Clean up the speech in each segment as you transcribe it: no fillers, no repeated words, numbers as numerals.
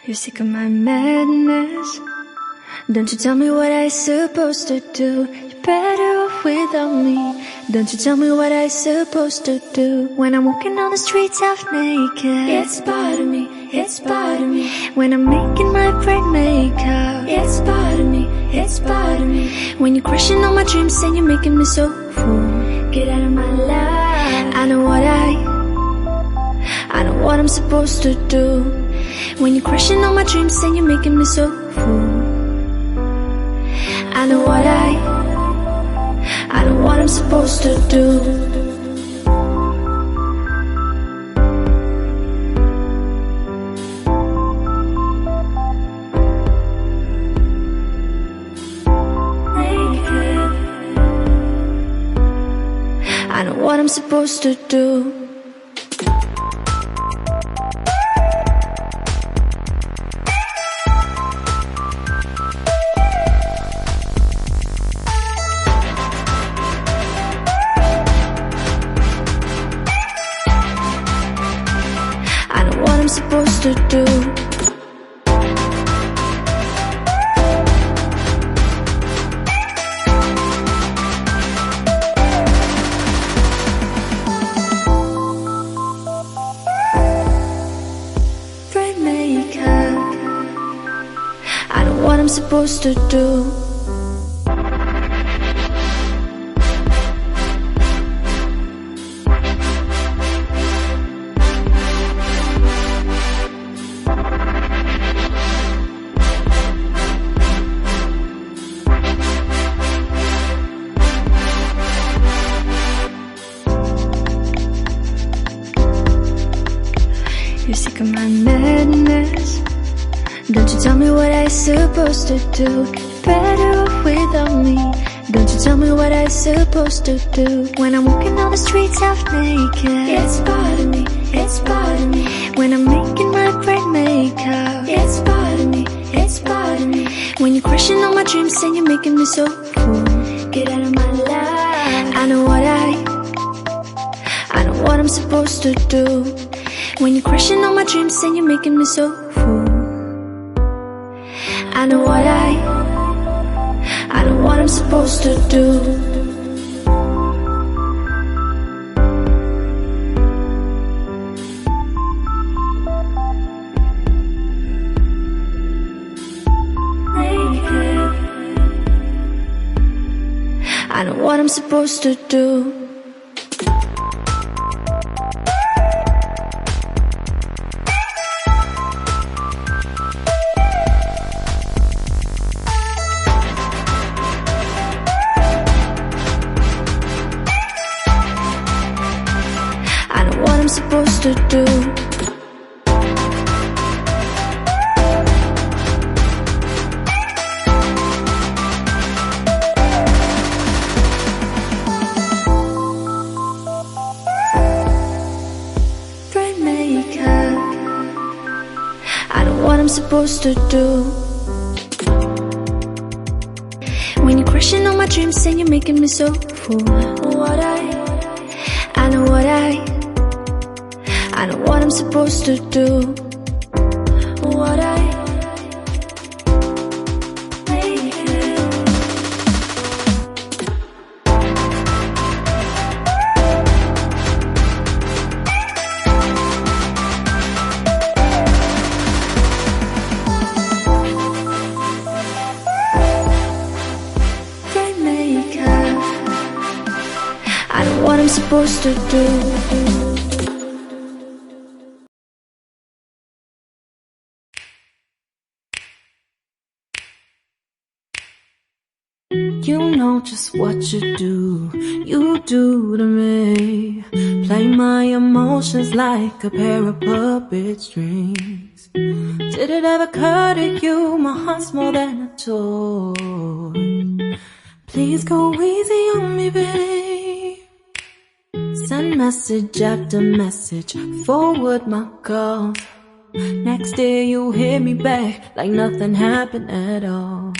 You're sick of my madness. Don't you tell me what I supposed to do. You're better off without me. Don't you tell me what I supposed to do. When I'm walking on the streets half naked, it's bothering me, it's bothering me. When I'm making my bright makeup, it's bothering me, it's bothering me. When you're crushing all my dreams and you're making me so full, get out of my life. I know what I'm supposed to do. When you're crushing all my dreams and you're making me so full, I know what I'm supposed to do. I know what I'm supposed to do. Supposed to do. Bright makeup. I know what I'm supposed to do. You're sick of my madness. Don't you tell me what I supposed to do. You're better off without me. Don't you tell me what I supposed to do. When I'm walking on the streets half naked, it's bothering me, it's bothering me. When I'm making my bright makeup, it's bothering me, it's bothering me. When you're crushing all my dreams and you're making me so full, get out of my life. I know what I'm supposed to do. When you're crushing all my dreams and you're making me so full, I know what I'm supposed to do. I know what I'm supposed to do. I'm supposed to do. Bright makeup. I know what I'm supposed to do. When you're crushing all my dreams and you're making me so full, I know what I'm supposed to do. Bright makeup. I know what I'm supposed to do. You know just what you do to me. Play my emotions like a pair of puppet strings. Did it ever occur to you my heart's more than a toy? Please go easy on me, babe. Send message after message, forward my calls. Next day you hit me back like nothing happened at all.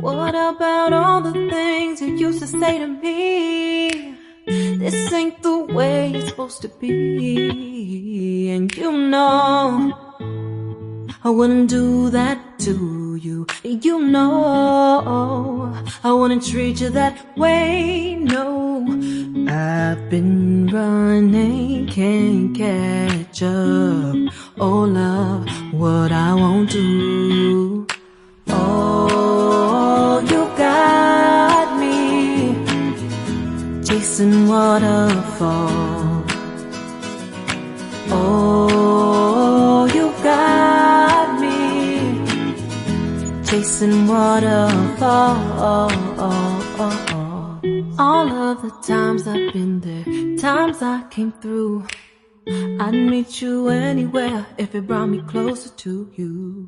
What about all the things you used to say to me? This ain't the way it's supposed to be. And you know I wouldn't do that to you. You know, I wouldn't treat you that way, no. I've been running, can't catch up. Oh love, what I won't do. Oh, you got me chasing waterfall. Oh, you got me chasing waterfall. All of the times I've been there, times I came through, I'd meet you anywhere if it brought me closer to you.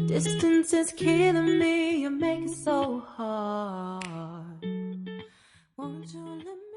Distance is killing me, you make it so hard. Won't you let me